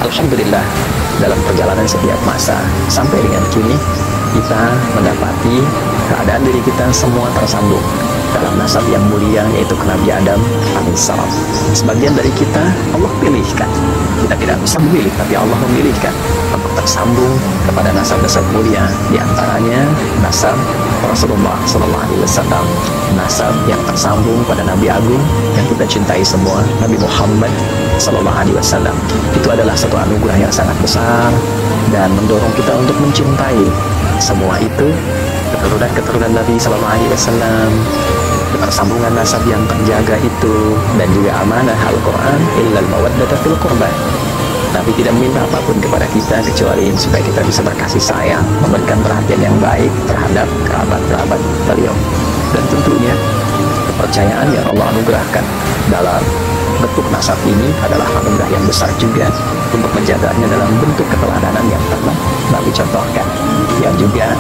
Alhamdulillah, dalam perjalanan setiap masa sampai dengan kini, kita mendapati keadaan diri kita semua tersambung dalam nasab yang mulia, yaitu ke Nabi Adam alaihissalam. Sebagian dari kita Allah pilihkan, kita tidak bisa memilih, tapi Allah memilihkan untuk tersambung kepada nasab-nasab mulia, diantaranya nasab Rasulullah SAW, nasab yang tersambung pada Nabi Agung yang kita cintai semua, Nabi Muhammad SAW. Itu adalah satu anugerah yang sangat besar dan mendorong kita untuk mencintai semua itu, keturunan Nabi SAW, ketersambungan nasab yang terjaga itu, dan juga amanah Al-Quran, illal mawaddata fil qurba. Nabi tidak meminta apapun kepada kita kecuali supaya kita bisa berkasih sayang, memberikan perhatian yang baik terhadap kerabat-kerabat beliau. Dan tentunya kepercayaan yang Allah anugerahkan dalam bentuk nasab ini adalah anugerah yang besar juga untuk menjaganya dalam bentuk keteladanan yang pernah Nabi contohkan, yang juga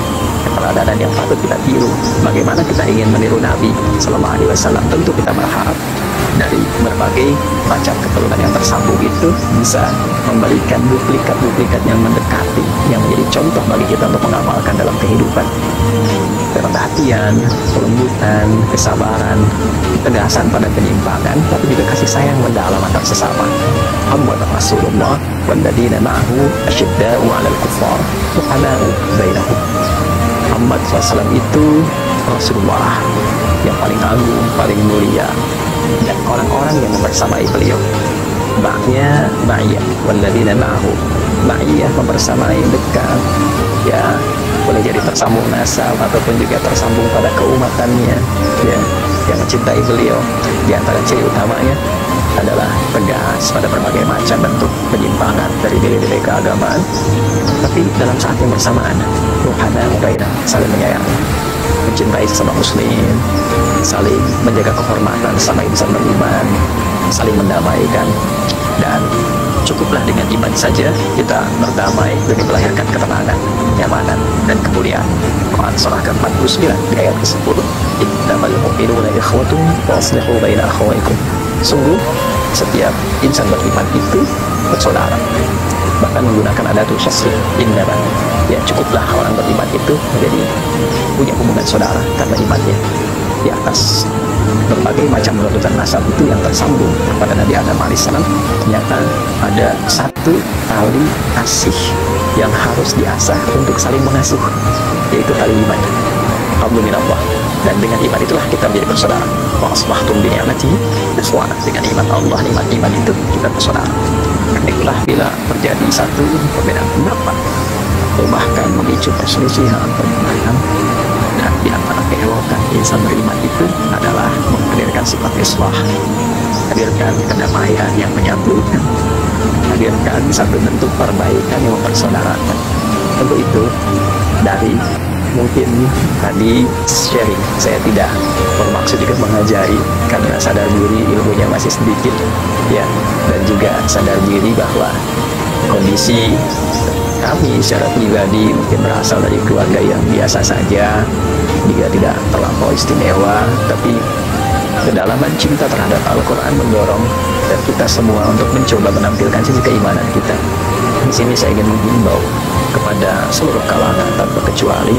keteladanan yang patut kita tiru. Bagaimana kita ingin meniru Nabi SAW? Tentu kita berharap dari berbagai macam keturunan yang tersambung itu bisa memberikan duplikat-duplikat yang mendekati, yang menjadi contoh bagi kita untuk mengamalkan dalam kehidupan. Kerendahan hatian, kelembutan, kesabaran, ketegasan pada penyimpangan, tapi juga kasih sayang mendalam antar sesama. Muhammad Rasulullah walladzina ma'ahu asyidda'u 'alal kuffar ruhama'u bainahum. Muhammad SAW itu Rasulullah yang paling agung, paling mulia, dan orang-orang yang membersamai beliau. Ba'nya ma'iyah walladzina ma'ahu, ma'iyah membersamai, dekat, ya, boleh jadi tersambung nasab ataupun juga tersambung pada keumatannya, ya, yang mencintai beliau. Di antara ciri utamanya adalah tegas pada berbagai macam bentuk penyimpangan dari nilai-nilai keagamaan, tapi dalam saat yang bersamaan ruhana mubainah, saling menyayangi, mencintai sesama muslim, saling menjaga kehormatan sama insan beriman, saling mendamaikan. Dan cukuplah dengan iman saja kita berdamai demi melahirkan ketenangan, kenyamanan, dan kemuliaan. Quran surah ke-49 di ayat ke-10, innamal mu'minuna ikhwatun wa aslihu baina akhawaykum. Sungguh setiap insan beriman itu bersaudara, bahkan menggunakan adatul hasri, innama, ya, cukuplah orang beriman itu menjadi punya hubungan saudara karena imannya. Di atas berbagai macam runtutan nasab itu yang tersambung kepada Nabi Adam alaihissalam, ternyata ada satu tali kasih yang harus diasah untuk saling mengasuh, yaitu tali iman. Alhamdulillah, dan dengan iman itulah kita menjadi bersaudara. Wa asbahtum bi ni'matihi ikhwana. Dengan iman Allah, nikmat iman itu kita bersaudara. Karena itulah bila terjadi satu perbedaan pendapat atau bahkan memicu perselisihan, permusuhan, dan di antara keelokan insan beriman itu adalah menghadirkan sifat islah, hadirkan kedamaian yang menyatukan, hadirkan satu bentuk perbaikan yang mempersaudarakan. Tentu itu dari mungkin tadi sharing, saya tidak bermaksud juga mengajari, karena sadar diri ilmunya masih sedikit, ya, dan juga sadar diri bahwa kondisi kami secara pribadi mungkin berasal dari keluarga yang biasa saja, juga tidak terlampau istimewa, tapi kedalaman cinta terhadap Al-Quran mendorong dan kita semua untuk mencoba menampilkan sisi keimanan kita. Di sini saya ingin menghimbau kepada seluruh kalangan tanpa kecuali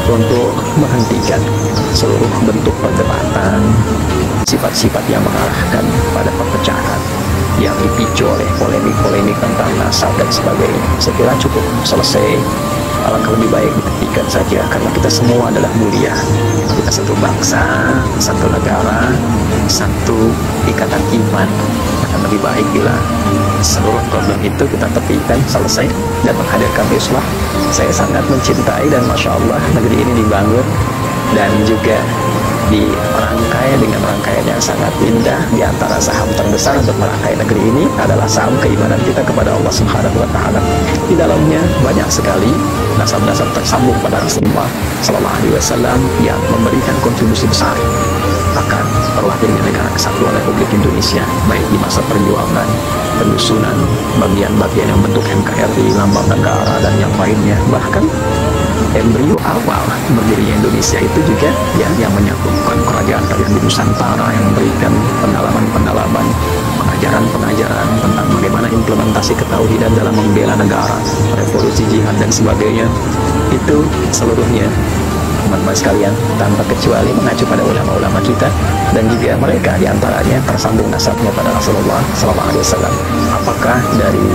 untuk menghentikan seluruh bentuk perdebatan, sifat-sifat yang mengarahkan pada perpecahan yang dipicu oleh polemik-polemik tentang nasab dan sebagainya. Saya kira cukup selesai. Alangkah lebih baik dihentikan saja, karena kita semua adalah mulia. Kita satu bangsa, satu negara, satu ikatan iman. Akan lebih baik bila seluruh problem itu kita tepikan, selesai, dan menghadirkan islah. Saya sangat mencintai dan Masya Allah negeri ini dibangun dan juga dirangkai dengan rangkaian yang sangat indah. Di antara saham terbesar untuk merangkai negeri ini adalah saham keimanan kita kepada Allah Subhanahu wa Ta'ala. Di dalamnya banyak sekali nasab-nasab tersambung pada Rasulullah Sallallahu Alaihi Wasallam yang memberikan kontribusi besar akan terlahirnya negara kesatuan Republik Indonesia, baik di masa perjuangan, penyusunan bagian-bagian yang bentuk NKRI, lambang negara, dan yang lainnya. Bahkan embrio awal berdirinya Indonesia itu juga, ya, yang menyatukan kerajaan-kerajaan di Nusantara, yang memberikan pendalaman-pendalaman ajaran-pengajaran tentang bagaimana implementasi ketauhidan dalam membela negara, revolusi jihad dan sebagainya, itu seluruhnya teman-teman sekalian tanpa kecuali mengacu pada ulama-ulama kita, dan juga mereka diantaranya tersambung nasabnya pada Rasulullah SAW. Apakah dari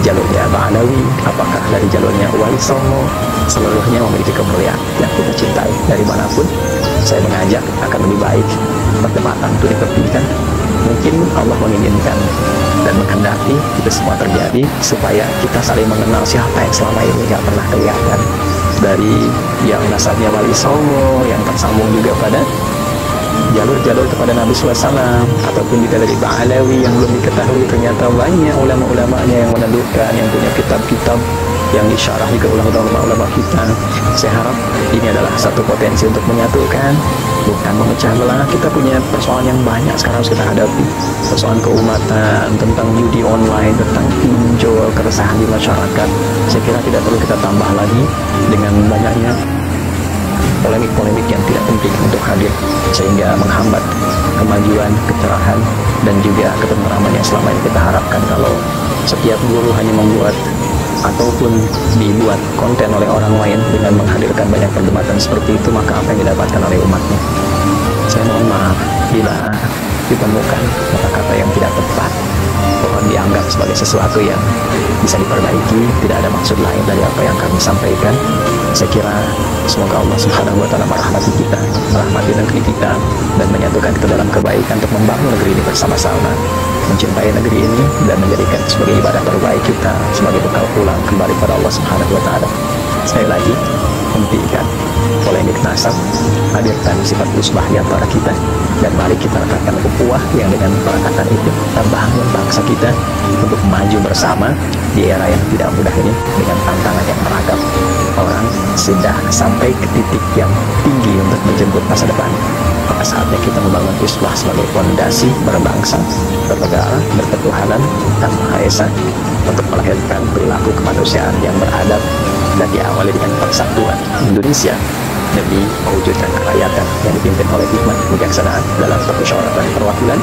jalurnya Ba'alawi, apakah dari jalurnya Wali Songo, seluruhnya memiliki kemuliaan yang kita cintai. Dari manapun saya mengajak akan lebih baik perdebatan itu ditepikan. Mungkin Allah menginginkan dan menghendaki itu semua terjadi supaya kita saling mengenal siapa yang selama ini nggak pernah kelihatan. Dari yang nasabnya Wali Songo, yang tersambung juga pada jalur-jalur kepada Nabi SAW, ataupun juga dari Ba'alawi yang belum diketahui, ternyata banyak ulama-ulamanya yang menentukan, yang punya kitab-kitab yang disyarah juga oleh ulama-ulama kita. Saya harap ini adalah satu potensi untuk menyatukan, bukan memecah belah. Kita punya persoalan yang banyak sekarang harus kita hadapi, persoalan keumatan, tentang judi online, tentang pinjol, keresahan di masyarakat. Saya kira tidak perlu kita tambah lagi dengan banyaknya polemik-polemik yang tidak penting untuk hadir, sehingga menghambat kemajuan, kecerahan, dan juga ketentraman yang selama ini kita harapkan. Kalau setiap guru hanya membuat ataupun dibuat konten oleh orang lain dengan menghadirkan banyak perdebatan seperti itu, maka apa yang didapatkan oleh umatnya? Saya mohon maaf bila ditemukan kata-kata yang tidak tepat, mohon dianggap sebagai sesuatu yang bisa diperbaiki, tidak ada maksud lain dari apa yang kami sampaikan. Saya kira semoga Allah Subhanahu wa Ta'ala merahmati kita, merahmati negeri kita, dan menyatukan kita dalam kebaikan untuk membangun negeri ini bersama-sama, mencintai negeri ini dan menjadikan sebagai ibadah terbaik kita, sebagai bekal pulang kembali pada Allah Subhanahu wa Ta'ala. Sekali lagi, hentikan polemik nasab, hadirkan sifat usbah di antara kita, dan mari kita rekatkan ukhuwah yang dengan perekatan itu kita bangun bangsa kita untuk maju bersama di era yang tidak mudah ini dengan tantangan yang beragam. Orang sudah sampai ke titik yang tinggi untuk menjemput masa depan. Maka saatnya kita membangun usbah sebagai fondasi berbangsa, bernegara, berketuhanan, dan Maha Esa, untuk melahirkan perilaku kemanusiaan yang beradab dan diawali dengan persatuan Indonesia demi mewujudkan kerakyatan yang dipimpin oleh hikmat kebijaksanaan dalam permusyawaratan perwakilan,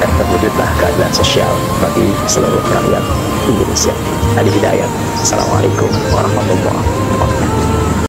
dan terwujudlah keadilan sosial bagi seluruh rakyat Indonesia. Adi Hidayat. Assalamualaikum warahmatullahi wabarakatuh.